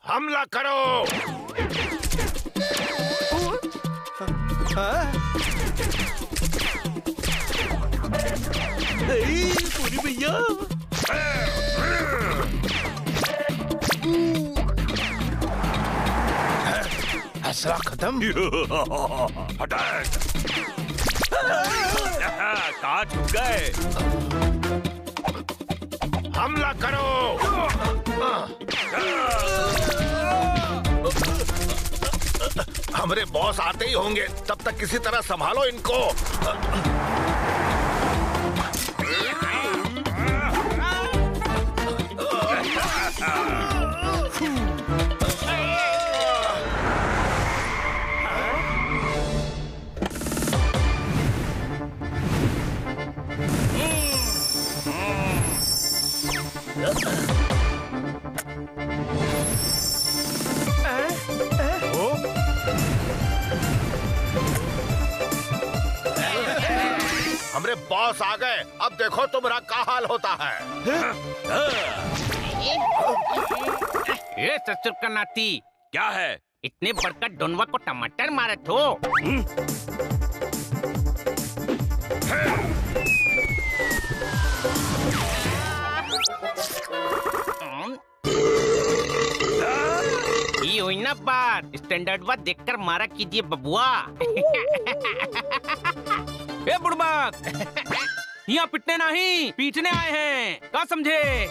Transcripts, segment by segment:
हमला करो। पूरी भैया फैसला खत्म। अटैक। कहाँ छुप गए? हमला करो। हमारे बॉस आते ही होंगे, तब तक किसी तरह संभालो इनको। हमरे बॉस आ गए, अब देखो तुम्हारा क्या हाल होता है। ये ससुर का नाती क्या है? इतने बड़का डोनवा को टमाटर मारे थो। ये हुई ना बात, स्टैंडर्ड बात देखकर मारा कीजिए बबुआ। ए बुड़बक, यहाँ पिटने नहीं पीटने आए हैं, क्या समझे?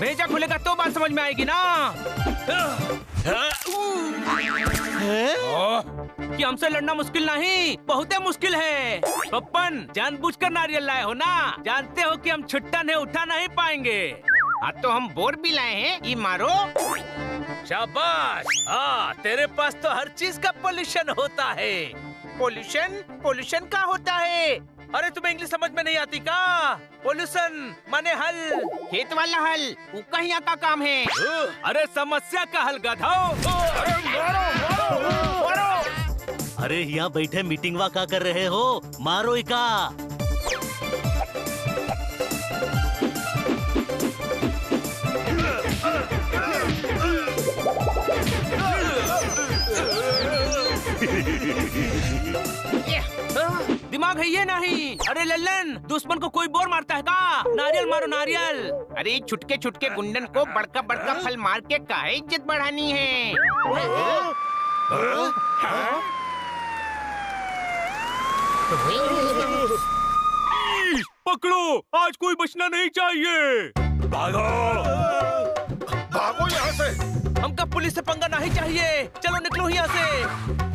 भेजा खुलेगा तो बात समझ में आएगी ना। कि हमसे लड़ना मुश्किल नहीं, बहुत मुश्किल है। पप्पन जानबूझकर नारियल लाए हो ना, जानते हो कि हम छुट्टा नहीं उठा नहीं पाएंगे। हाँ तो हम बोर भी लाए हैं, ये मारो। शाबाश। हाँ, तेरे पास तो हर चीज का पोल्यूशन होता है। पोल्यूशन? पोल्यूशन क्या होता है? अरे तुम्हें इंग्लिश समझ में नहीं आती का? पोल्यूशन माने हल, खेत वाला हल, उसका यहाँ का काम है। अरे समस्या का हल गधाओ। अरे मारो मारो मारो। अरे यहाँ बैठे मीटिंग वा क्या कर रहे हो? मारो इका। दिमाग है ये नहीं। अरे लल्लन, दुश्मन को कोई बोर मारता है का? नारियल मारो नारियल। अरे छुटके छुटके गुंडन को बड़का बड़का फल मार के काहे इज्जत बढ़ानी है? पकड़ो, आज कोई बचना नहीं चाहिए। भागो भागो यहाँ से। हमका पुलिस से पंगा नहीं चाहिए। चलो निकलो यहाँ से।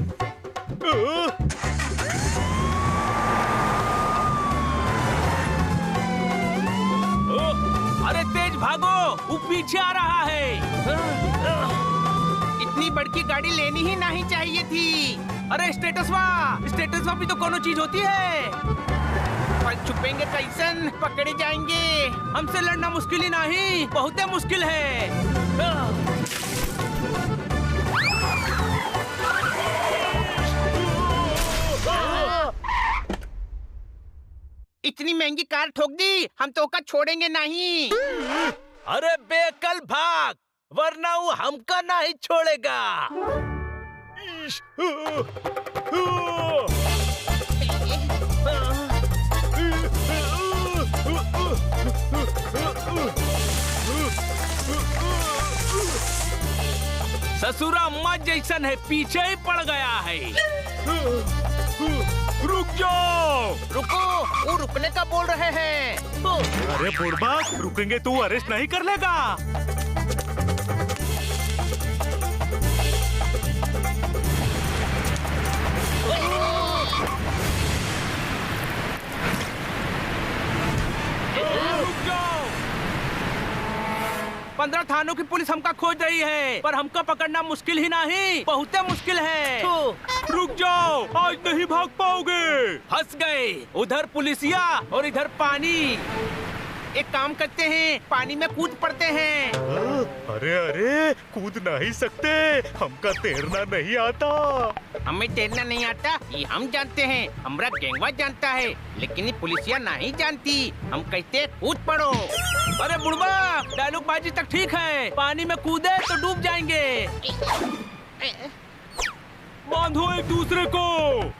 अरे तेज भागो, वो पीछे आ रहा है। इतनी बड़की गाड़ी लेनी ही नहीं चाहिए थी। अरे स्टेटसवा भी तो कोनो चीज होती है। पर छुपेंगे कैसन? पकड़े जाएंगे। हमसे लड़ना मुश्किल ही नहीं, बहुत मुश्किल है। इतनी महंगी कार ठोक दी, हम तो का छोड़ेंगे नहीं। अरे बेकल भाग, वरना वो हमका नहीं छोड़ेगा। ससुरा अम्मा जैसन है, पीछे ही पड़ गया है। रुक जाओ। रुको, वो रुकने का बोल रहे हैं। अरे बुढ़बा, रुकेंगे तो अरेस्ट नहीं कर लेगा। रुक जाओ। 15 थानों की पुलिस हमका खोज रही है, पर हमको पकड़ना मुश्किल ही नहीं, बहुत मुश्किल है। रुक जाओ, आज नहीं भाग पाओगे। फंस गए, उधर पुलिसिया और इधर पानी। एक काम करते हैं, पानी में कूद पड़ते हैं। अरे अरे कूद नहीं सकते, हमका तैरना नहीं आता। हमें तैरना नहीं आता ये हम जानते हैं, हमारा गैंगवा जानता है, लेकिन ये पुलिसिया नहीं जानती। हम कहते हैं कूद पड़ो। अरे बुढ़वा, डायलॉग बाजी तक ठीक है, पानी में कूदे तो डूब जाएंगे। बांधो एक दूसरे को।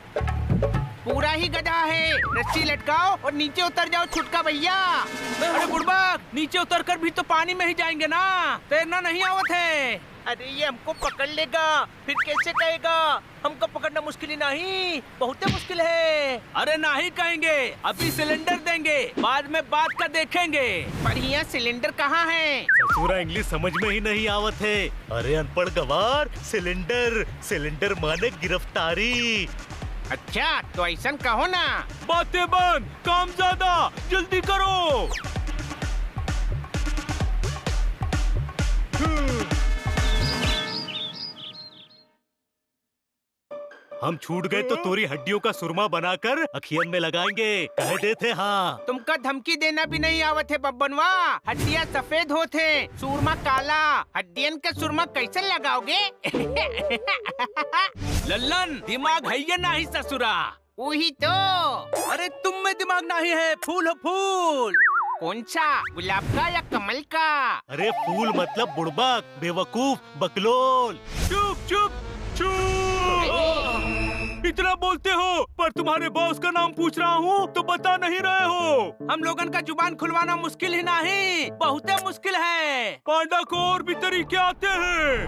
पूरा ही गधा है, रस्सी लटकाओ और नीचे उतर जाओ छुटका भैया। अरे बुढ़वा, नीचे उतरकर भी तो पानी में ही जाएंगे ना, तैरना नहीं आवत है। अरे ये हमको पकड़ लेगा, फिर कैसे कहेगा? हमको पकड़ना मुश्किल ही नहीं, बहुत मुश्किल है। अरे नहीं कहेंगे, अभी सिलेंडर देंगे, बाद में बात का देखेंगे। पर यहाँ सिलेंडर कहाँ है? ससुरा इंग्लिश समझ में ही नहीं आवत है। अरे अनपढ़ गवार, सिलेंडर सिलेंडर माने गिरफ्तारी। अच्छा तो ऐसा कहो ना। बातें बंद, काम ज्यादा, जल्दी करो। हम छूट गए तो तोरी हड्डियों का सुरमा बनाकर अखियन में लगाएंगे, कह देते हाँ। तुमका धमकी देना भी नहीं आवत है बब्बनवा। हड्डियाँ सफेद होते, सुरमा काला, हड्डियन का सुरमा कैसे लगाओगे? लल्लन, दिमाग है या नहीं ससुरा? वही तो। अरे तुम में दिमाग नहीं है, फूल हो फूल। कौन सा, गुलाब का या कमल का? अरे फूल मतलब बुड़बक, बेवकूफ, बकलोल। चुप चुप चुप। इतना बोलते हो, पर तुम्हारे बॉस का नाम पूछ रहा हूँ तो बता नहीं रहे हो। हम लोगन का जुबान खुलवाना मुश्किल ही नहीं, बहुत मुश्किल है। पांडा को और भी तरीके आते हैं।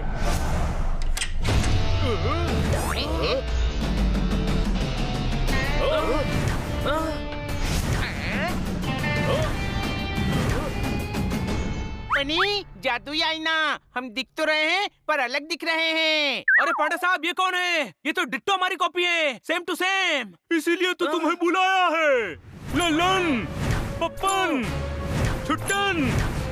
बनी जादुई आईना, हम दिख तो रहे हैं पर अलग दिख रहे हैं। अरे पांडा साहब, ये कौन है? ये तो डिट्टो हमारी कॉपी है, सेम टू सेम। इसीलिए तो तुम्हें बुलाया है। ललन, पप्पन, छुट्टन,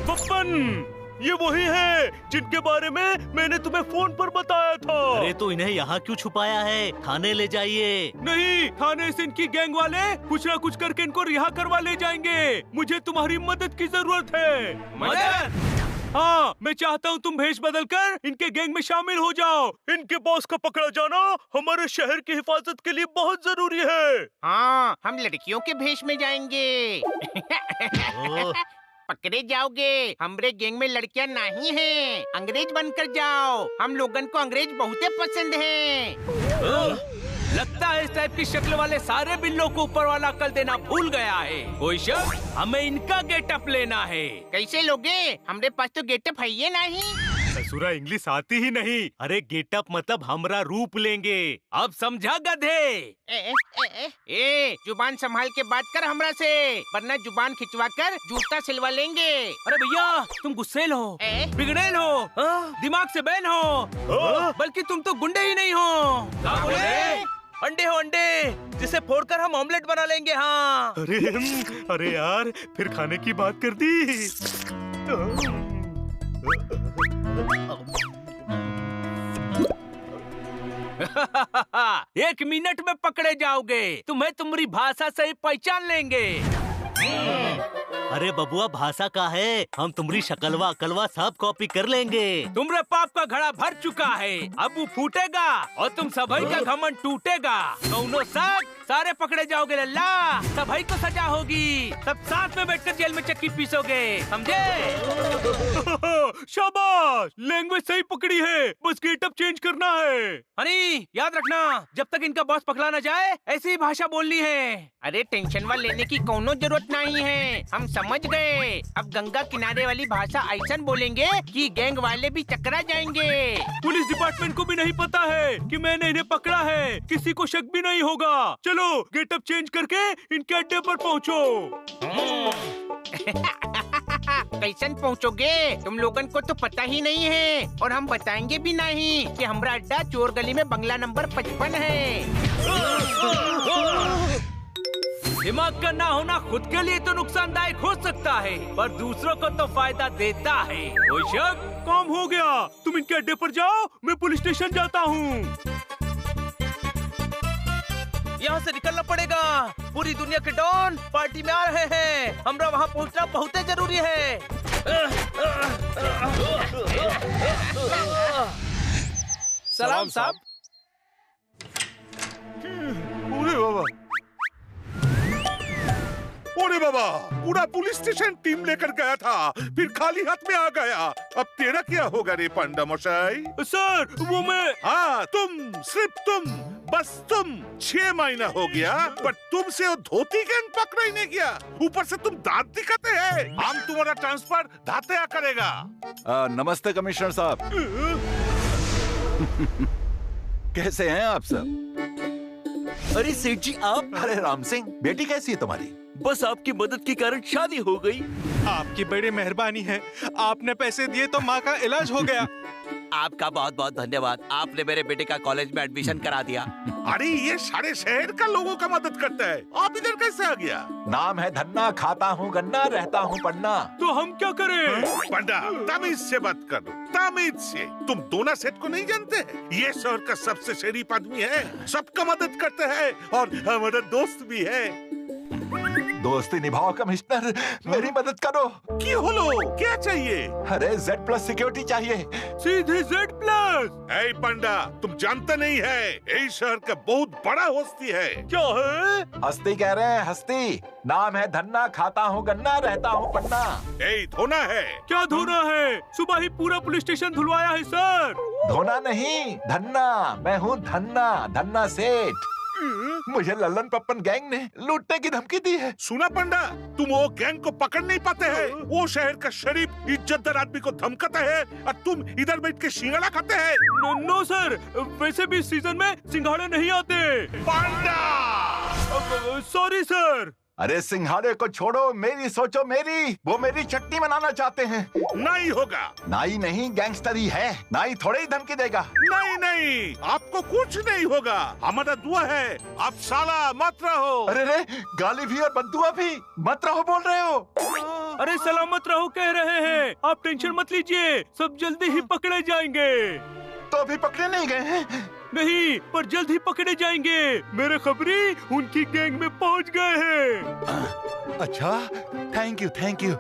पप्पन, ये वही है जिनके बारे में मैंने तुम्हें फोन पर बताया था। अरे तो इन्हें यहाँ क्यों छुपाया है? थाने ले जाइए। नहीं, थाने से इनकी गैंग वाले कुछ ना कुछ करके इनको रिहा करवा ले जाएंगे। मुझे तुम्हारी मदद की जरूरत है। मदद? हाँ, मैं चाहता हूँ तुम भेष बदल कर इनके गैंग में शामिल हो जाओ। इनके बॉस का पकड़ा जाना हमारे शहर की हिफाजत के लिए बहुत जरूरी है। हाँ, हम लड़कियों के भेष में जाएंगे। पकड़े जाओगे, हमरे गैंग में लड़कियां नहीं हैं, अंग्रेज बनकर जाओ। हम लोगन को अंग्रेज बहुत पसंद हैं। लगता है इस टाइप की शक्ल वाले सारे बिल्लों को ऊपर वाला अक्ल देना भूल गया है। कोई शक, हमें इनका गेटअप लेना है। कैसे लोगे? हमरे पास तो गेटअप है ये नहीं। ससुरा इंग्लिश आती ही नहीं। अरे गेटअप मतलब हमरा रूप लेंगे। अब समझा गधे? ए, जुबान संभाल के बात कर हमरा से, वरना जुबान खिंचवा कर जूता सिलवा लेंगे। अरे भैया, तुम गुस्सेल हो, बिगड़ेल हो, दिमाग से बैन हो, बल्कि तुम तो गुंडे ही नहीं हो। क्या बोले? अंडे हो अंडे, जिसे फोड़कर हम ऑमलेट बना लेंगे। हाँ। अरे यार, फिर खाने की बात कर दी। एक मिनट में पकड़े जाओगे, तुम्हें तुम्हारी भाषा से ही पहचान लेंगे। अरे बबुआ, भाषा का है, हम तुम्हारी शकलवा अकलवा सब कॉपी कर लेंगे। तुम्हारे पाप का घड़ा भर चुका है, अब वो फूटेगा और तुम सभी का घमंड टूटेगा। कौनो शक, सारे पकड़े जाओगे लल्ला, सभी को सजा होगी। सब साथ में बैठकर जेल में चक्की पीसोगे, समझे? शाबाश, लैंग्वेज सही पकड़ी है, बस गेटअप चेंज करना है। हनी, याद रखना, जब तक इनका बॉस पकड़ा न जाए ऐसी ही भाषा बोलनी है। अरे टेंशन वाले लेने की कोनो जरूरत नहीं है, हम समझ गए। अब गंगा किनारे वाली भाषा ऐसा बोलेंगे कि गैंग वाले भी चकरा जाएंगे। पुलिस डिपार्टमेंट को भी नहीं पता है कि मैंने इन्हें पकड़ा है, किसी को शक भी नहीं होगा। चलो गेटअप चेंज करके इनके अड्डे पर पहुँचो। कैसन पहुँचोगे? तुम लोगन को तो पता ही नहीं है, और हम बताएंगे भी नहीं कि हमारा अड्डा चोर गली में बंगला नंबर 55 है। दिमाग का ना होना खुद के लिए तो नुकसानदायक हो सकता है, पर दूसरों को तो फायदा देता है। कोई शक? काम हो गया, तुम इनके अड्डे पर जाओ, मैं पुलिस स्टेशन जाता हूँ। यहाँ से निकलना पड़ेगा। पूरी दुनिया के डॉन पार्टी में आ रहे हैं। हमरा वहाँ पहुँचना बहुत जरूरी है। सलाम साहब। अरे बाबा, अरे बाबा, पूरा पुलिस स्टेशन टीम लेकर गया था, फिर खाली हाथ में आ गया। अब तेरा क्या होगा रे पांडा मशाई? सर वो मैं। हाँ तुम, सिर्फ तुम, बस तुम। 6 महीना हो गया पर तुमसे वो धोती गैंग पकड़ा ही नहीं गया। ऊपर से तुम दांत दिखाते हैं। हम तुम्हारा ट्रांसफर धाते करेगा। नमस्ते कमिश्नर साहब। कैसे हैं आप सब? अरे सेठ जी आप। अरे राम सिंह, बेटी कैसी है तुम्हारी? बस आपकी मदद के कारण शादी हो गई। आपकी बड़ी मेहरबानी है, आपने पैसे दिए तो माँ का इलाज हो गया। आपका बहुत बहुत धन्यवाद, आपने मेरे बेटे का कॉलेज में एडमिशन करा दिया। अरे ये सारे शहर का लोगों का मदद करता है, आप इधर कैसे आ गया? नाम है धन्ना, खाता हूँ गन्ना, रहता हूँ पन्ना। तो हम क्या करें? पंडा तमीज से बात करो, तमीज से। तुम दोनों सेठ को नहीं जानते? ये शहर का सबसे शरीफ आदमी है, सबका मदद करते हैं और हमारा दोस्त भी है। दोस्ती निभाओ कमिश्नर, मेरी मदद करो। क्यों होलो, क्या चाहिए? अरे Z+ सिक्योरिटी चाहिए। सीधे Z+। ऐ पंडा, तुम जानते नहीं है, यही शहर का बहुत बड़ा हस्ती है। क्या है? हस्ती कह रहे हैं, हस्ती। नाम है धन्ना, खाता हूँ गन्ना, रहता हूँ पन्ना। यही धोना है। क्या धोना है? सुबह ही पूरा पुलिस स्टेशन धुलवाया है सर। धोना नहीं, धन्ना। मैं हूँ धन्ना, धन्ना सेठ। मुझे लल्लन पप्पन गैंग ने लूटने की धमकी दी है। सुना पंडा, तुम वो गैंग को पकड़ नहीं पाते हैं। वो शहर का शरीफ इज्जतदार आदमी को धमकाता है और तुम इधर बैठ के सिंघाड़ा खाते हैं। नो सर, वैसे भी सीजन में सिंघाड़े नहीं आते। पंडा सॉरी सर। अरे सिंघाड़े को छोड़ो, मेरी सोचो मेरी। वो मेरी चटनी बनाना चाहते हैं। नहीं होगा। नाई नहीं, गैंगस्टरी है। नाई थोड़े ही धमकी देगा। नहीं नहीं, आपको कुछ नहीं होगा, हमारा दुआ है। आप साला मत रहो। अरे रे, गाली भी और बद्दुआ भी। मत रहो बोल रहे हो। अरे सलामत रहो कह रहे हैं, आप टेंशन मत लीजिए, सब जल्दी ही पकड़े जाएंगे। तो अभी पकड़े नहीं गए हैं? नहीं, पर जल्द ही पकड़े जाएंगे। मेरे खबरी उनकी गैंग में पहुंच गए हैं। अच्छा, थैंक यू थैंक यू।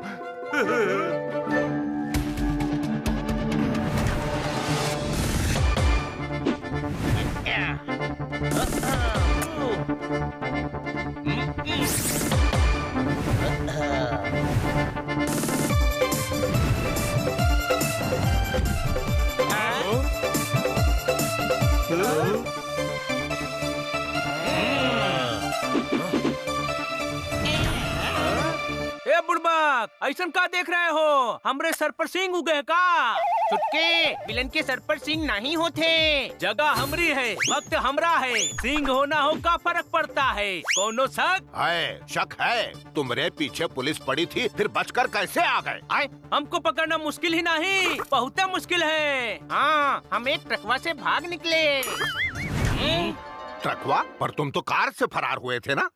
ऐसा का देख रहे हो? हमरे सर पर सिंह उगे का? चुटके, विलन के सर पर सिंह नहीं होते। जगह हमरी है, वक्त हमरा है। सिंह होना हो का फर्क पड़ता है? कोनो शक है? शक है। तुम्हारे पीछे पुलिस पड़ी थी, फिर बचकर कैसे आ गए? आए हमको पकड़ना मुश्किल ही नहीं, बहुत मुश्किल है। हाँ, हम एक ट्रकवा से भाग निकले। ट्रकवा? पर तुम तो कार से फरार हुए थे ना?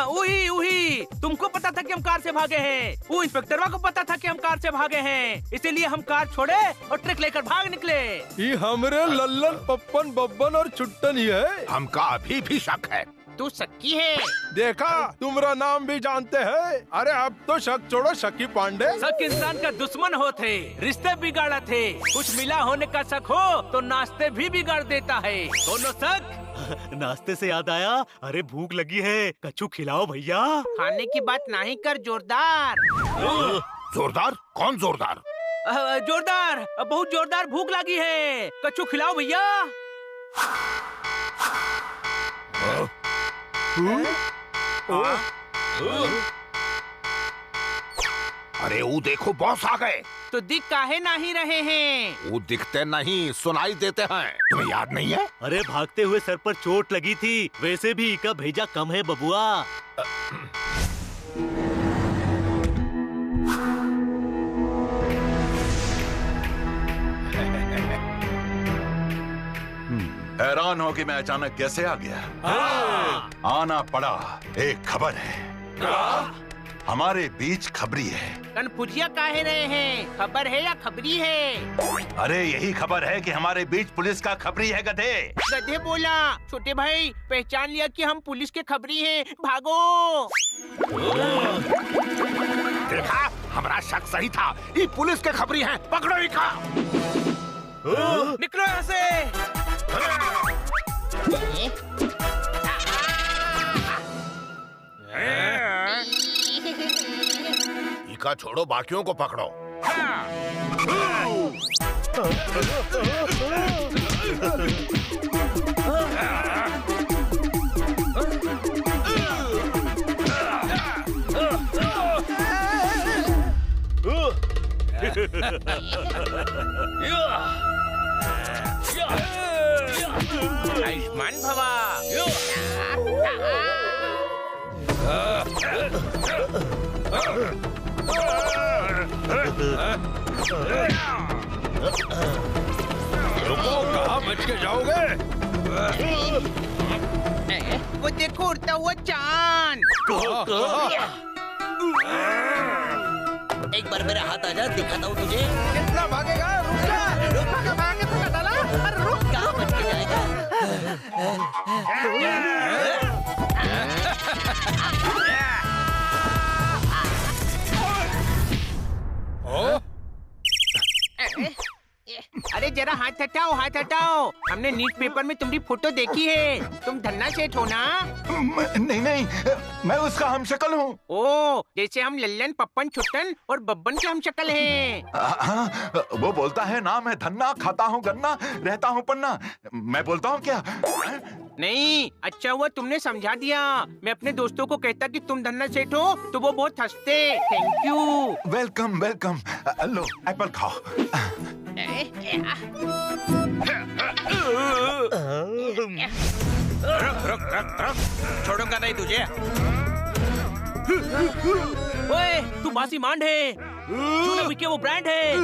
उही तुमको पता था कि हम कार से भागे हैं। वो इंस्पेक्टरवा को पता था कि हम कार से भागे हैं, इसीलिए हम कार छोड़े और ट्रक लेकर भाग निकले। ये हमरे लल्लन पप्पन बब्बन और छुट्टन ही है। हमका अभी भी शक है। तू शक्की है। देखा, तुम्हारा नाम भी जानते हैं। अरे अब तो शक छोड़ो, शक्की पांडे। शक इंसान का दुश्मन होते, रिश्ते बिगाड़ा थे। कुछ मिला होने का शक हो तो नाश्ते भी बिगाड़ देता है। दोनों शक। नाश्ते से याद आया, अरे भूख लगी है, कच्चू खिलाओ भैया। खाने की बात नहीं कर जोरदार। जोरदार? कौन जोरदार? जोरदार, बहुत जोरदार भूख लगी है, कच्चू खिलाओ भैया। अरे वो देखो, बॉस आ गए। तो दिख काहे नहीं रहे हैं? वो दिखते नहीं, सुनाई देते हैं। तुम्हें याद नहीं है? अरे भागते हुए सर पर चोट लगी थी, वैसे भी इका भेजा कम है बबुआ। हैरान हो कि मैं अचानक कैसे आ गया। आना पड़ा। एक खबर है। हमारे बीच खबरी है। कन्फ्यूजिया काहे रहे हैं? खबर है या खबरी है? अरे यही खबर है कि हमारे बीच पुलिस का खबरी है गधे। गधे बोला? छोटे भाई पहचान लिया कि हम पुलिस के खबरी हैं, भागो। देखा, हमारा शक सही था, ये पुलिस के खबरी हैं, पकड़ो इका। निकलो यहाँ से। इका छोड़ो, बाकियों को पकड़ो। आयुष्मान भवा। रुको, कहाँ बच के जाओगे? वो देखो उड़ता हुआ चांद। एक बार मेरे हाथ आ जा, दिखाता हूँ तुझे। कितना भागेगा? रुक जा। भागे तो डाला। अरे रुक। कहाँ बच के जाएगा? अरे जरा हाथ हटाओ, हाथ हटाओ। हमने न्यूज पेपर में तुम्हारी फोटो देखी है। तुम धन्ना सेठ हो ना? नहीं नहीं, मैं उसका हमशक्ल हूँ। ओ, जैसे हम लल्लन, पप्पन, छुट्टन और बब्बन के हमशक्ल हैं। हाँ, वो बोलता है नाम है धन्ना, खाता हूँ गन्ना, रहता हूँ पन्ना। मैं बोलता हूँ क्या? नहीं, अच्छा हुआ तुमने समझा दिया। मैं अपने दोस्तों को कहता कि तुम धन्ना सेठ हो तो वो बहुत हंसते। Thank you. Welcome welcome. Low Apple खाओ। छोड़ूंगा नहीं तुझे। ओए, तू बासी मांड है, तू के वो ब्रांड है,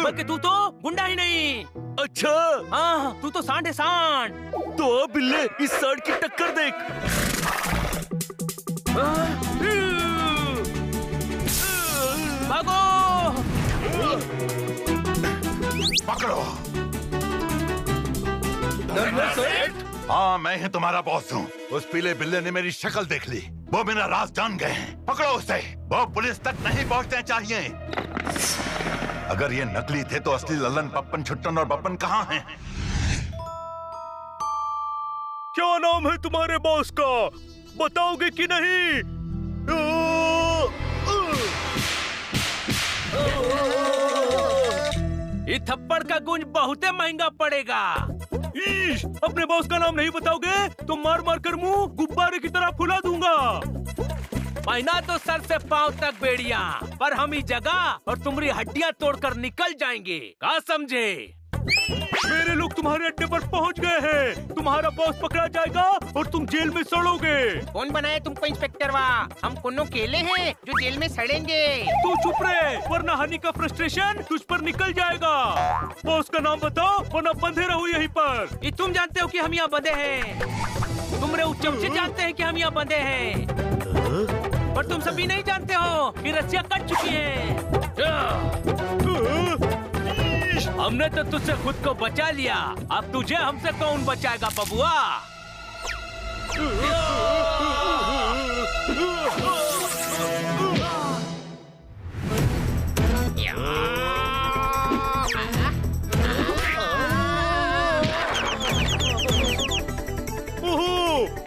बल्कि तू तो गुंडा ही नहीं। अच्छा, हाँ, तू तो सांड है, सांड। तो अब बिल्ले इस सांड की टक्कर देख। भागो। पकड़ो। हाँ, मैं ही तुम्हारा बॉस हूँ। उस पीले बिल्ले ने मेरी शक्ल देख ली, वो मेरा राज जान गए हैं। पकड़ो उसे, वो पुलिस तक नहीं पहुँचने चाहिए। अगर ये नकली थे तो असली लल्लन, पप्पन, छुट्टन और बप्पन कहाँ हैं? क्या नाम है तुम्हारे बॉस का? बताओगे कि नहीं? ये थप्पड़ का गुंज बहुत महंगा पड़ेगा। अपने बॉस का नाम नहीं बताओगे तो मार मार कर मुंह गुब्बारे की तरह फुला दूंगा। महीना तो सर से पांव तक बेड़िया, पर हम ही जगह और तुम्हारी हड्डियां तोड़कर निकल जाएंगे। क्या समझे? मेरे लोग तुम्हारे अड्डे पर पहुंच गए हैं। तुम्हारा बॉस पकड़ा जाएगा और तुम जेल में सड़ोगे। कौन बनाया तुमको इंस्पेक्टर? हम कोनो केले हैं जो जेल में सड़ेंगे। तू चुप रहे, वरना हनी का फ्रस्ट्रेशन तुझ पर निकल जाएगा। बॉस का नाम बताओ, वरना बंधे रहो यहीं पर। ये तुम जानते हो कि हम यहाँ बंधे हैं। तुम रे चमचे जानते हैं कि हम यहाँ बंधे हैं, पर तुम सभी नहीं जानते हो कि रस्सियाँ कट चुकी हैं। हमने तो तुझसे खुद को बचा लिया, अब तुझे हमसे कौन बचाएगा बबुआ?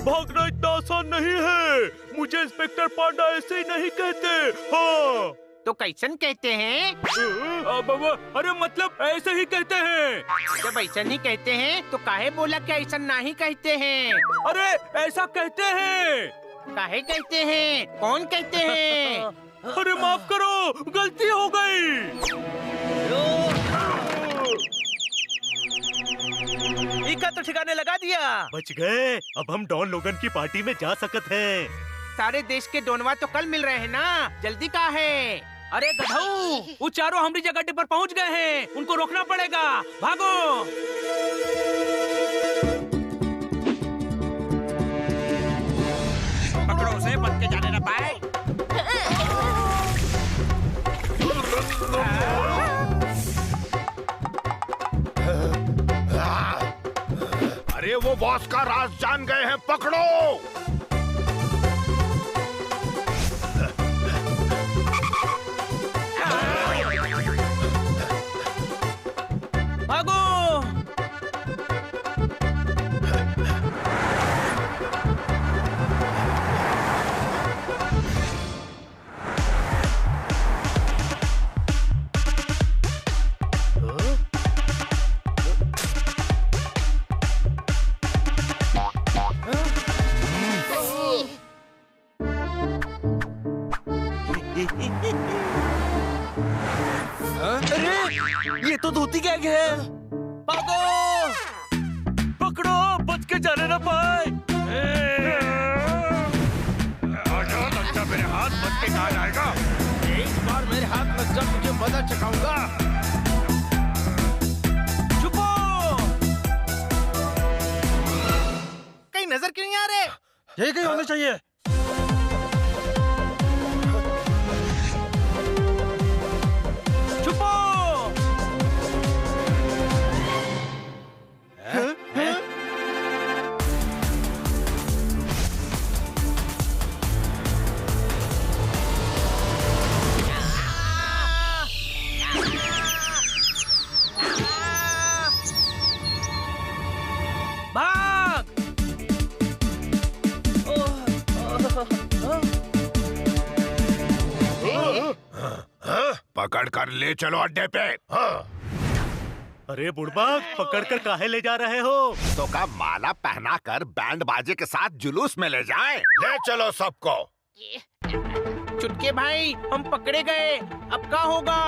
भागना इतना आसान नहीं है। मुझे इंस्पेक्टर पांडा ऐसे ही नहीं कहते। हाँ, तो कैसन कहते हैं? अरे मतलब ऐसे ही कहते हैं। जब ऐसा नहीं कहते हैं तो काहे बोला कि ऐसा नहीं कहते हैं? अरे ऐसा कहते हैं। काहे कहते हैं? कौन कहते हैं? अरे माफ करो, गलती हो गई। इका तो ठिकाने लगा दिया। बच गए। अब हम डॉन लोगन की पार्टी में जा सकते हैं। सारे देश के डोनवा तो कल मिल रहे हैं ना, जल्दी कहाँ है? अरे गधऊ, वो चारों हमारी जगह अड्डे पर पहुंच गए हैं, उनको रोकना पड़ेगा। भागो। पकड़ो उसे, बच के जाने न पाए। अरे वो बॉस का राज जान गए हैं, पकड़ो। भागो। अरे ये तो धोती गैंग है। भागो, पकड़ो, बच के जाने ना पाए। लगता मेरे हाथ बच के कहा जाएगा। एक बार मेरे हाथ लग जा, तुझे मजा चखाऊंगा। छुपो। कहीं नजर क्यों नहीं आ रहे? यही कहीं होना चाहिए। छुपो। भाग। पकड़ कर ले चलो अड्डे पे। अरे बुड़बक, पकड़ कर काहे ले जा रहे हो? तो का माला पहना कर बैंड बाजे के साथ जुलूस में ले जाएं। ले चलो सबको। चुटके भाई, हम पकड़े गए, अब क्या होगा?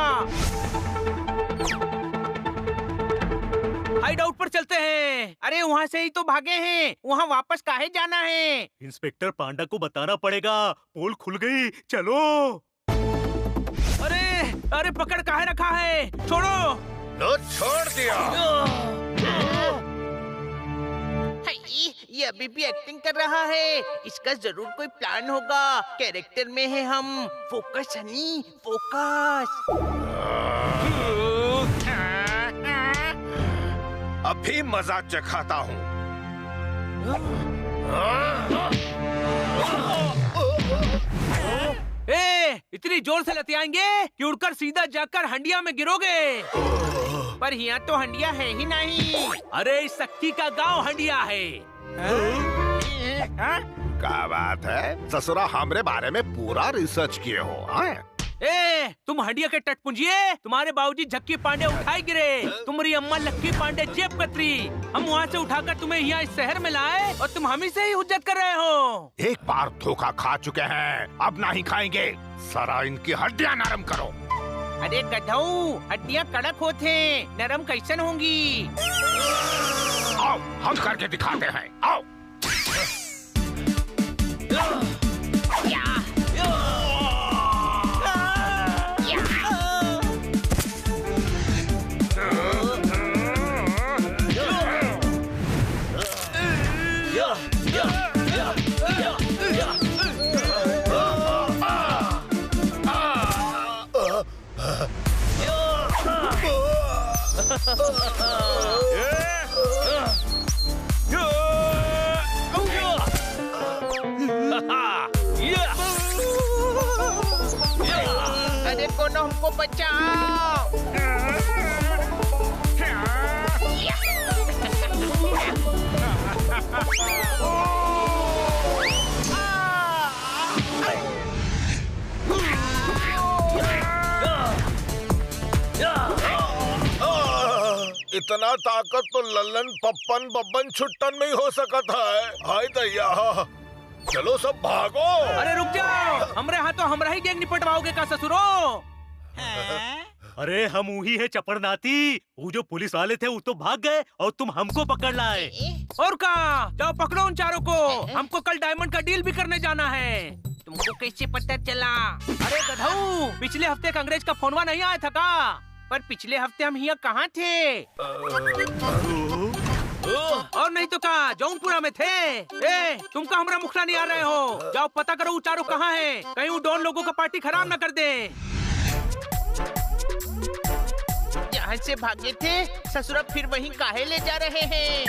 हाइड आउट पर चलते हैं। अरे वहाँ से ही तो भागे हैं, वहाँ वापस काहे जाना है? इंस्पेक्टर पांडा को बताना पड़ेगा। पोल खुल गई, चलो। अरे अरे पकड़ काहे रखा है? छोड़ो। लो छोड़ दिया। ये अभी भी एक्टिंग कर रहा है। इसका जरूर कोई प्लान होगा। कैरेक्टर में है हम। Focus Honey, focus. अभी मजा चखाता हूँ। ए, इतनी जोर से लतियाएंगे कि उड़कर सीधा जाकर हंडिया में गिरोगे। पर यहाँ तो हंडिया है ही नहीं। अरे इस सक्की का गांव हंडिया है। क्या बात है, ससुरा हमरे बारे में पूरा रिसर्च किए हो। ए, तुम हंडिया के तट पूंजिए। तुम्हारे बाबूजी झक्की पांडे उठाए गिरे, तुम्हारी अम्मा लक्की पांडे जेब कतरी। हम वहाँ से उठाकर तुम्हें यहाँ इस शहर में लाए और तुम हम ही से ही हुज्जत कर रहे हो। एक बार धोखा खा चुके हैं, अब नहीं खाएंगे। सरा इनकी हड्डियाँ नरम करो। अरे गधऊ, हड्डियाँ कड़क होते हैं, नरम कैसन होंगी? आओ हम करके दिखाते हैं। आओ। अरे कोनो हमको बचाओ। इतना ताकत तो लल्लन पप्पन बब्बन छुट्टन में ही हो सकता है। हाय दैया, चलो सब भागो। अरे रुक जाओ, हमरे हाथों हमरा ही गैंग निपटवाओगे का ससुरो? अरे हम वही है चपड़नाती। वो जो पुलिस वाले थे वो तो भाग गए और तुम हमको पकड़ लाए। और का? जाओ पकड़ो उन चारों को। हमको कल डायमंड का डील भी करने जाना है। तुमको कैसे पता चला? अरे गधऊ, पिछले हफ्ते का अंग्रेज का फोनवा नहीं आया था का? पर पिछले हफ्ते हम यहाँ कहाँ थे? और नहीं तो का जौनपुरा में थे। ए, तुमका हमरा मुखड़ा नहीं आ रहे हो। जाओ पता करो वो चारों कहाँ हैं। कहीं वो डॉन लोगों का पार्टी खराब न कर दे। जहाँ से भागे थे ससुरा फिर वहीं काहे ले जा रहे हैं?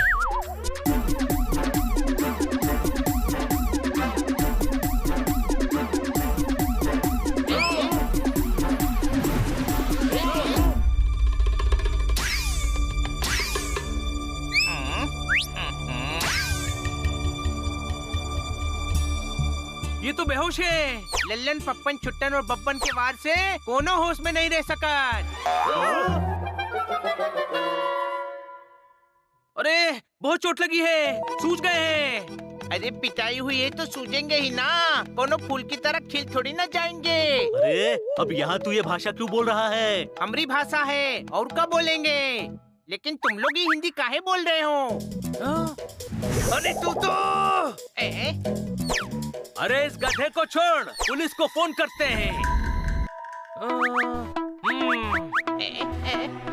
ये तो बेहोश है। लल्लन, पप्पन, छुट्टन और बब्बन के वार से कोनो होश में नहीं रह सका। अरे बहुत चोट लगी है, सूज गए हैं। अरे पिटाई हुई है तो सूजेंगे ही ना, कोनो फूल की तरह खिल थोड़ी ना जाएंगे। अरे अब यहाँ तू ये भाषा क्यों बोल रहा है? हमारी भाषा है और क्या बोलेंगे, लेकिन तुम लोग ही हिंदी काहे बोल रहे हो? अरे तू तो अरे इस गधे को छोड़, पुलिस को फोन करते हैं।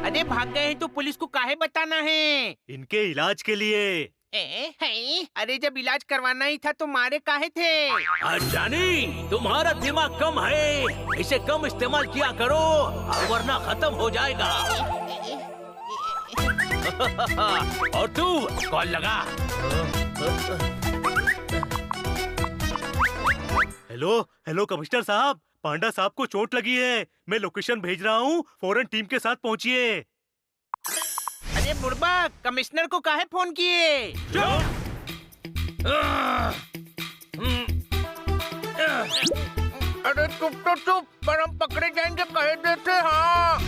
अरे भाग गए हैं तो पुलिस को काहे बताना है? इनके इलाज के लिए। अरे जब इलाज करवाना ही था तो मारे काहे थे? जानी, तुम्हारा दिमाग कम है, इसे कम इस्तेमाल किया करो वरना खत्म हो जाएगा। और तू कॉल लगा। हेलो हेलो कमिश्नर साहब, पांडा साहब को चोट लगी है। मैं लोकेशन भेज रहा हूँ, फौरन टीम के साथ पहुँचिए। अरे बुड़बक, कमिश्नर को काहे फोन किए? अरे चुप तो चुप, पर हम पकड़े जाएंगे कहे देते। हाँ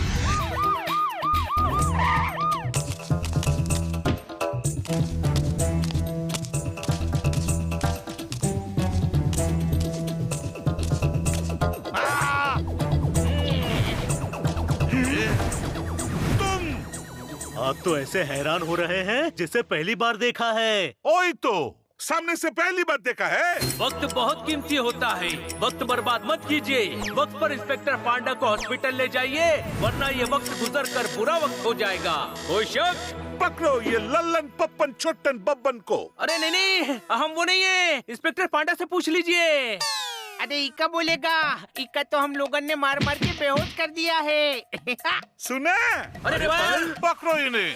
आप तो ऐसे हैरान हो रहे हैं जिसे पहली बार देखा है। ओए तो सामने से पहली बार देखा है। वक्त बहुत कीमती होता है, वक्त बर्बाद मत कीजिए। वक्त पर इंस्पेक्टर पांडा को हॉस्पिटल ले जाइए, वरना ये वक्त गुजर कर बुरा वक्त हो जाएगा। कोई शक? पकड़ो ये लल्लन, पप्पन, छुट्टन, बब्बन को। अरे नहीं, हम वो नहीं है। इंस्पेक्टर पांडा से पूछ लीजिए। अरे इका बोलेगा, इका तो हम लोगों ने मार मार के बेहोश कर दिया है। सुना? अरे पकड़ो इन्हें।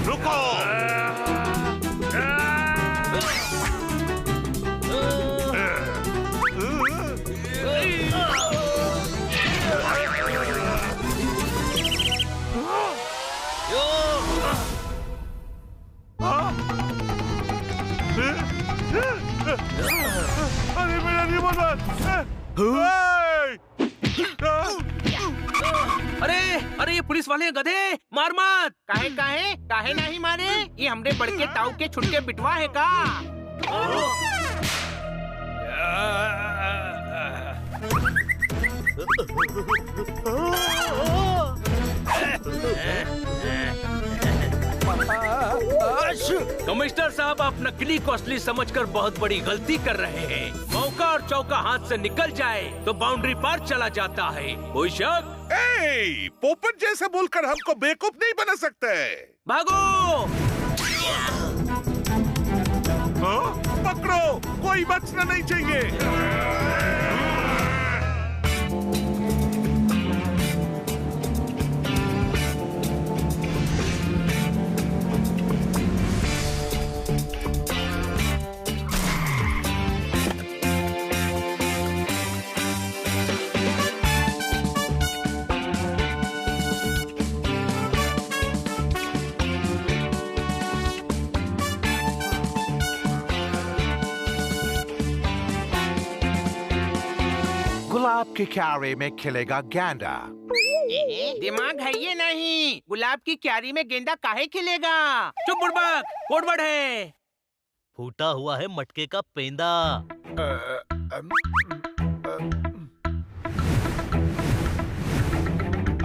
रुको। अरे मेरा रिमोट। अरे ये पुलिस वाले गधे, मार मत। काहे काहे काहे नहीं मारे? ये हमरे बड़के ताऊ के छुटके बिटवा है का? कमिश्नर साहब, आप नकली को असली समझकर बहुत बड़ी गलती कर रहे हैं। मौका और चौका हाथ से निकल जाए तो बाउंड्री पार चला जाता है। कोई शक? पोपट जैसे बोलकर हमको बेवकूफ नहीं बना सकते। भागो! पकड़ो, कोई बचना नहीं चाहिए। गुलाब के क्यारी में खिलेगा गेंदा। दिमाग है ये नहीं, गुलाब की क्यारी में गेंदा काहे खिलेगा? चुप बुड़बक, कोडवर्ड है। फूटा हुआ है मटके का पेंदा।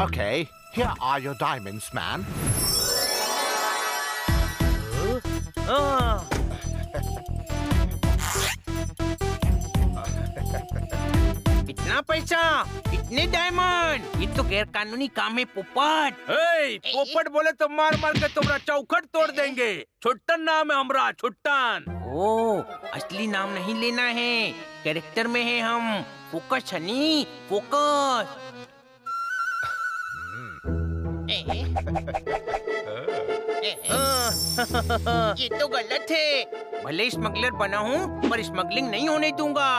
Okay, Here are your diamonds, man. इतना पैसा, इतने डायमंड, ये तो गैर कानूनी काम है पोपट। पोपट बोले तो मार मार के तुम्हारा चौखट तोड़ देंगे। छुट्टन नाम है हमरा, छुट्टन। ओ, असली नाम नहीं लेना है, कैरेक्टर में है हम। Focus Honey, focus. ये तो गलत है। भले स्मगलर बना हूँ पर स्मगलिंग नहीं होने दूंगा।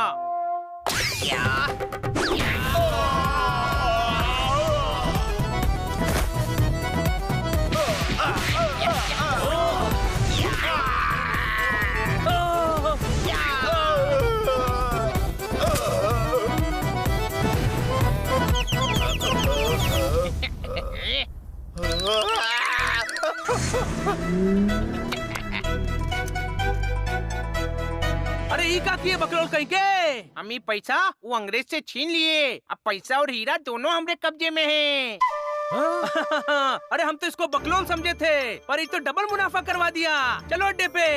अरे ये क्या किए बकलोल कहीं के? हम ही पैसा वो अंग्रेज से छीन लिए। अब पैसा और हीरा दोनों हमारे कब्जे में है। अरे हम तो इसको बकलोल समझे थे, पर ये तो डबल मुनाफा करवा दिया। चलो अड्डे पे।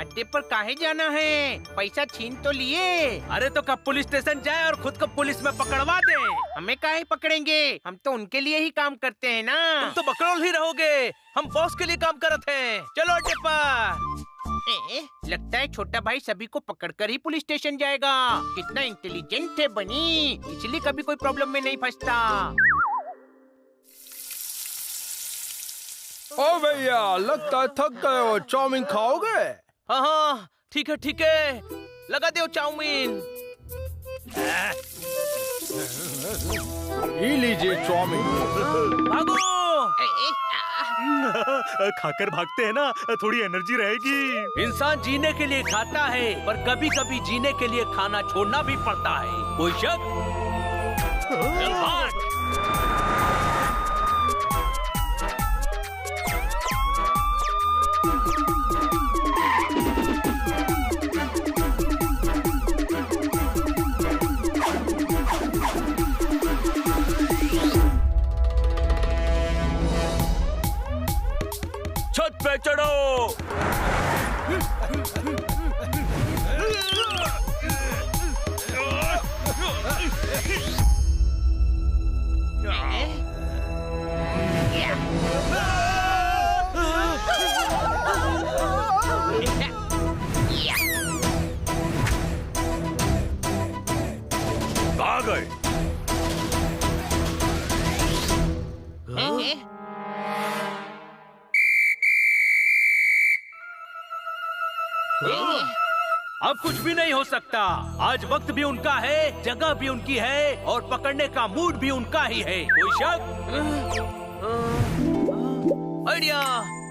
अड्डे पर काहे जाना है? पैसा छीन तो लिए। अरे तो कब पुलिस स्टेशन जाए और खुद को पुलिस में पकड़वा दे। हमें काहे पकड़ेंगे? हम तो उनके लिए ही काम करते हैं ना। तुम तो बकलोल ही रहोगे, हम बॉस के लिए काम करते हैं। चलो अड्डे पर। लगता है छोटा भाई सभी को पकड़कर ही पुलिस स्टेशन जाएगा। कितना इंटेलिजेंट है बनी, इसलिए कभी कोई प्रॉब्लम में नहीं फंसता। ओ भैया, लगता है थक गए हो, चाउमीन खाओगे? हाँ हाँ ठीक है ठीक है, लगा दो चाउमीन। ये लीजिए चाउमीन। भागो। खाकर भागते हैं ना, थोड़ी एनर्जी रहेगी। इंसान जीने के लिए खाता है, पर कभी कभी जीने के लिए खाना छोड़ना भी पड़ता है। कोई शक? चल भाग। छत पे चढ़ो। कहाँ गए? अब कुछ भी नहीं हो सकता। आज वक्त भी उनका है, जगह भी उनकी है, और पकड़ने का मूड भी उनका ही है। कोई शक? आइडिया।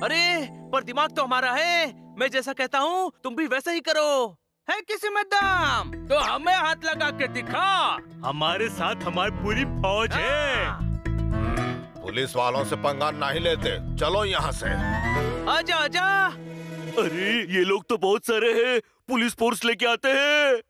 अरे पर दिमाग तो हमारा है। मैं जैसा कहता हूँ तुम भी वैसा ही करो। है किसी में दम तो हमें हाथ लगा के दिखा। हमारे साथ हमारी पूरी फौज है। पुलिस वालों से पंगा नहीं लेते, चलो यहाँ से। आजा आजा। अरे ये लोग तो बहुत सारे हैं, पुलिस फोर्स लेके आते हैं।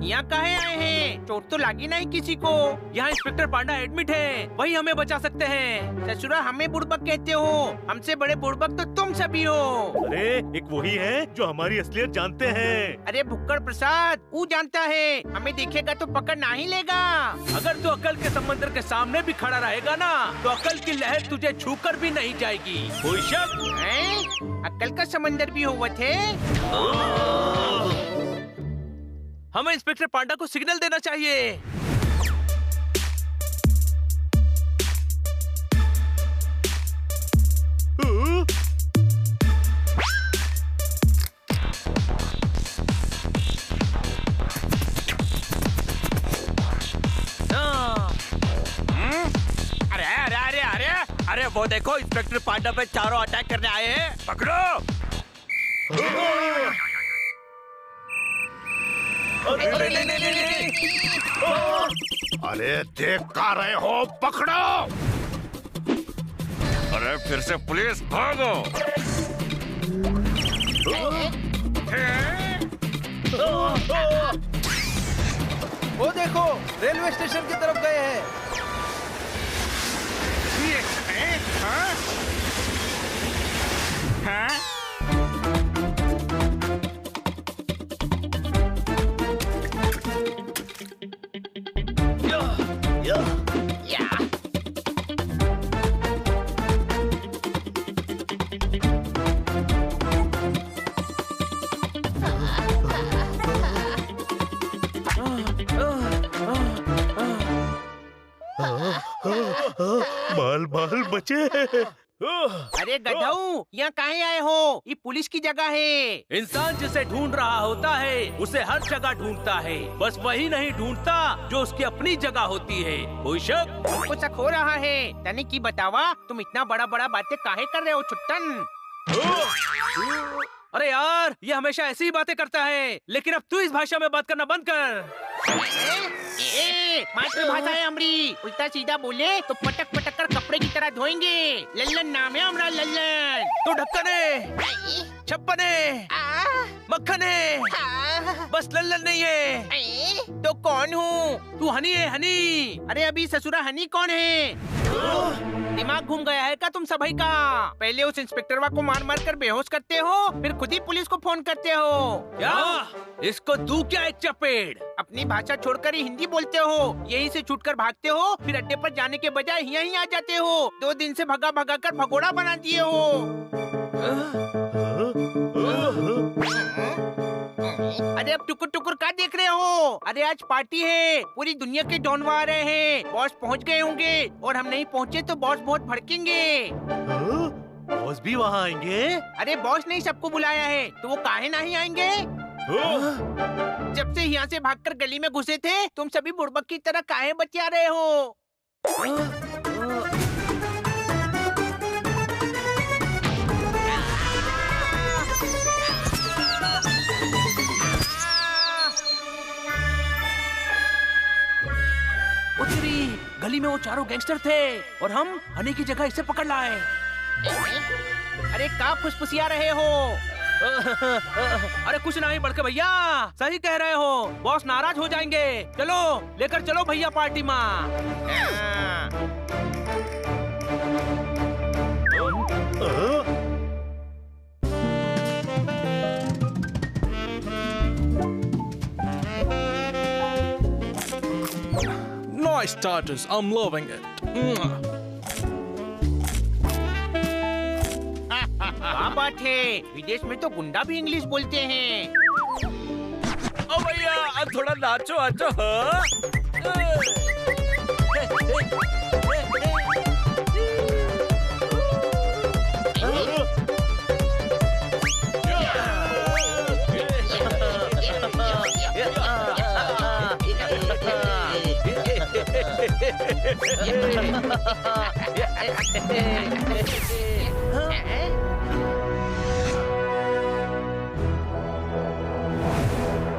यहाँ काहे आए हैं? चोट तो लगी नहीं किसी को। यहाँ इंस्पेक्टर पांडा एडमिट है, वही हमें बचा सकते हैं। ससुरा हमें बुड़बक कहते हो, हमसे बड़े बुड़बक तो तुम सभी हो। अरे एक वही है जो हमारी असलियत जानते हैं। अरे भुक्कड़ प्रसाद, वो जानता है, हमें देखेगा तो पकड़ ना ही लेगा। अगर तू अकल के समंदर के सामने भी खड़ा रहेगा ना, तो अकल की लहर तुझे छूकर भी नहीं जाएगी। कोई शक? अकल का समंदर भी हुआ थे। हमें इंस्पेक्टर पांडा को सिग्नल देना चाहिए। अरे अरे अरे अरे अरे वो देखो, इंस्पेक्टर पांडा पे चारों अटैक करने आए हैं। पकड़ो। अरे देख का रहे हो, पकड़ो। अरे फिर से पुलिस, भागो। वो देखो, रेलवे स्टेशन की तरफ गए हैं। माल माल बचे। अरे गधऊ, यहाँ काहे आए हो? ये पुलिस की जगह है। इंसान जिसे ढूंढ रहा होता है उसे हर जगह ढूंढता है, बस वही नहीं ढूंढता जो उसकी अपनी जगह होती है। कोई शक? हमको शक हो रहा है। तने की बतावा, तुम इतना बड़ा बड़ा बातें काहे कर रहे हो छुट्टन? अरे यार, ये हमेशा ऐसी ही बातें करता है, लेकिन अब तू इस भाषा में बात करना बंद कर। मातृभाषा है हमारी, उल्टा सीधा बोले तो पटक पटक कर कपड़े की तरह धोएंगे। लल्लन नाम है हमारा, लल्लन। तू ढक्कने, छप्पने, मक्खने, बस लल्लन नहीं है। तो कौन हूँ? तू हनी है, हनी। अरे अभी ससुरा हनी कौन है? दिमाग घूम गया है क्या तुम सभी का? पहले उस इंस्पेक्टरवा को मार मार कर बेहोश करते हो, फिर खुद ही पुलिस को फोन करते हो। क्या? इसको तू क्या एक चपेट? अपनी भाषा छोड़कर ही हिंदी बोलते हो, यहीं से छूटकर भागते हो, फिर अड्डे पर जाने के बजाय यहीं आ जाते हो। 2 दिन से भगा भगा कर भगोड़ा बना दिए हो। अरे अब टुकुर टुकुर क्या देख रहे हो? अरे आज पार्टी है, पूरी दुनिया के डॉन आ रहे हैं। बॉस पहुंच गए होंगे और हम नहीं पहुंचे तो बॉस बहुत भड़केंगे। बॉस भी वहाँ आएंगे? अरे बॉस ने सबको बुलाया है, तो वो काहे नहीं आएंगे? जब से यहाँ से भागकर गली में घुसे थे, तुम सभी बुड़बक की तरह काहे बचा रहे हो? गली में वो चारों गैंगस्टर थे और हम हनी की जगह इसे पकड़ लाए। अरे क्या फुसफुसिया रहे हो? अरे कुछ नहीं बड़के भैया, सही कह रहे हो, बॉस नाराज हो जाएंगे। चलो लेकर चलो भैया पार्टी में। Nice starters, I'm loving it. क्या बात है, विदेश में तो गुंडा भी इंग्लिश बोलते हैं। ओ भैया, अब थोड़ा नाचो आचो।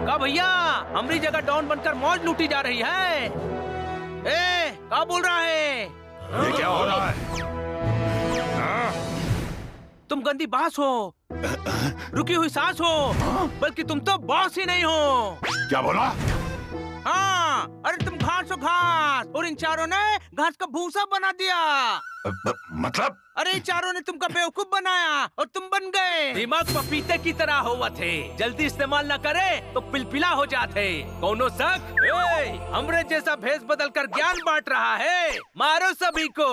का भैया, हमारी जगह डॉन बनकर मौज लूटी जा रही है। ए, क्या बोल रहा है? ये क्या हो रहा है? तुम गंदी बास हो, रुकी हुई सांस हो, बल्कि तुम तो बॉस ही नहीं हो। क्या बोला? हाँ, अरे तुम घास हो घास, और इन चारों ने घास का भूसा बना दिया। मतलब? अरे चारों ने तुमको बेवकूफ बनाया और तुम बन गए। दिमाग पपीते की तरह हुआ थे, जल्दी इस्तेमाल न करे तो पिलपिला हो जाते। कौनो शक? हमरे जैसा भेष बदल कर ज्ञान बांट रहा है, मारो सभी को।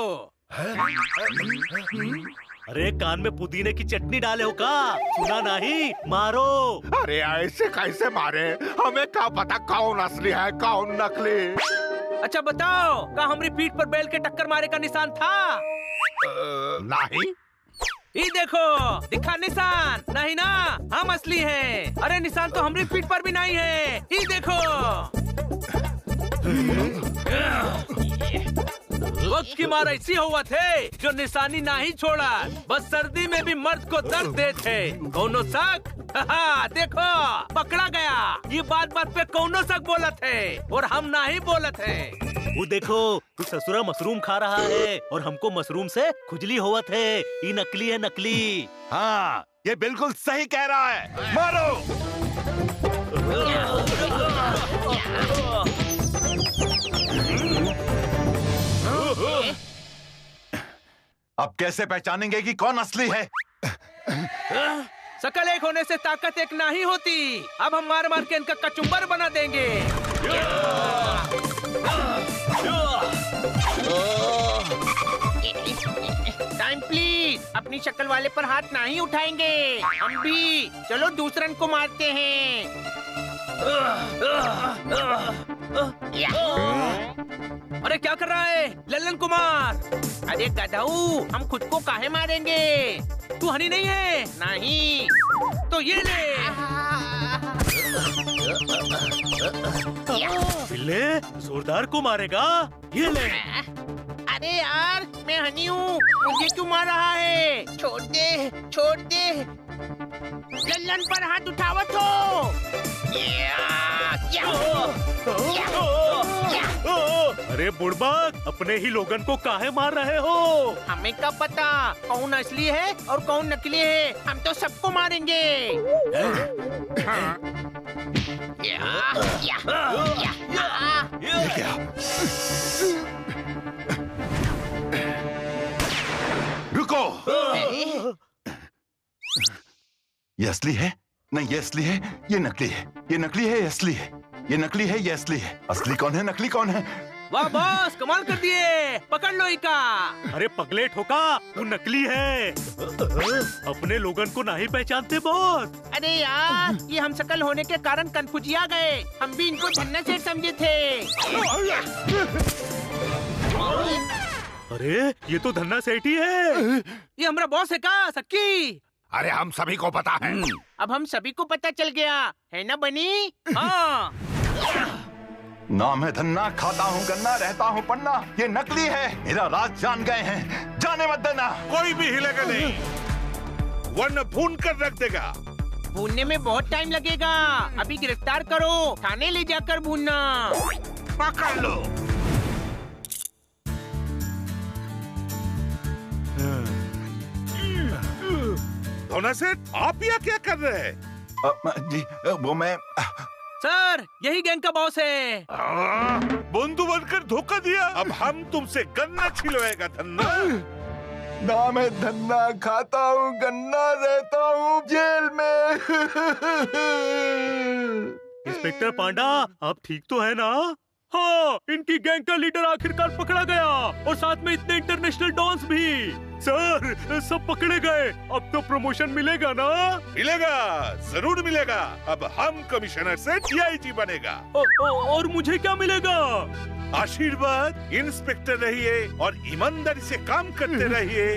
अरे कान में पुदीने की चटनी डाले हो का? सुना नहीं? मारो। अरे ऐसे कैसे मारे? हमें क्या पता कौन असली है कौन नकली? अच्छा बताओ, क्या हमारी पीठ पर बैल के टक्कर मारे का निशान था? नहीं। ये देखो, दिखा निशान? नहीं ना, हम असली हैं। अरे निशान तो हमारी पीठ पर भी नहीं है, ये देखो। वक्त की मार ऐसी हुआ थे जो निशानी नहीं छोड़ा, बस सर्दी में भी मर्द को दर्द देते। कौनो शक? देखो पकड़ा गया। ये बात बात पे कौनो शक बोला थे और हम नहीं बोला थे। वो देखो, तू ससुरा मशरूम खा रहा है और हमको मशरूम से खुजली हुआ थे। ये नकली है, नकली। हाँ, ये बिल्कुल सही कह रहा है। मारो। अब कैसे पहचानेंगे कि कौन असली है? शकल एक होने से ताकत एक नहीं होती। अब हम मार मार के इनका कचुम्बर बना देंगे। टाइम प्लीज, अपनी शक्ल वाले पर हाथ नहीं उठाएंगे। हम भी चलो दूसरन को मारते हैं। अरे क्या कर रहा है लल्लन कुमार? अरे गधाऊ, हम खुद को काहे मारेंगे? तू हनी नहीं है? नहीं तो ये ले। बिल्ले जोरदार को मारेगा, ये ले। अरे यार, मैं हनी हूँ, मुझे क्यों मार रहा है? छोड़ दे, छोड़ दे। लल्लन पर हाथ उठावत हो। अरे बुड़बक, अपने ही लोगन को काहे मार रहे हो? हमें क्या पता कौन असली है और कौन नकली है? हम तो सबको मारेंगे। रुको। ये असली है? नहीं, ये असली है, ये नकली है। ये नकली है, ये असली है। ये नकली है, ये असली है। असली कौन है, नकली कौन है? वाह बॉस, कमाल कर दिए। पकड़ लो इका। अरे पगले ठोका, वो नकली है। अपने लोगन को नहीं पहचानते बॉस। अरे यार, ये हम शकल होने के कारण कन्फ्यूजिया गए। हम भी इनको धन्ना सेठ समझे थे। अरे ये तो धन्ना सेठ ही है। ये हमारा बॉस है का सक्की? अरे हम सभी को पता है। अब हम सभी को पता चल गया है ना बनी? हाँ। नाम है धन्ना, खाता हूँ गन्ना, रहता हूँ पन्ना। ये नकली है, मेरा राज जान गए हैं, जाने मत देना। कोई भी हिलेगा नहीं, वरना भून कर रख देगा। भूनने में बहुत टाइम लगेगा। अभी गिरफ्तार करो, थाने ले जाकर भूनना। पकड़ लो। धोना सेठ, आप यहाँ क्या कर रहे हैं? जी वो मैं सर, यही गैंग का बॉस है। बंधु बनकर धोखा दिया। अब हम तुमसे गन्ना छिलवाएगा धन्ना। नाम है धन्ना, खाता हूँ गन्ना, रहता हूँ जेल में। इंस्पेक्टर पांडा, आप ठीक तो है ना? हाँ, इनकी गैंग का लीडर आखिरकार पकड़ा गया और साथ में इतने इंटरनेशनल डॉन्स भी। सर, सब पकड़े गए। अब तो प्रमोशन मिलेगा ना? मिलेगा, जरूर मिलेगा। अब हम कमिश्नर से DIG बनेगा। और मुझे क्या मिलेगा? आशीर्वाद। इंस्पेक्टर रहिए और ईमानदारी से काम करते रहिए।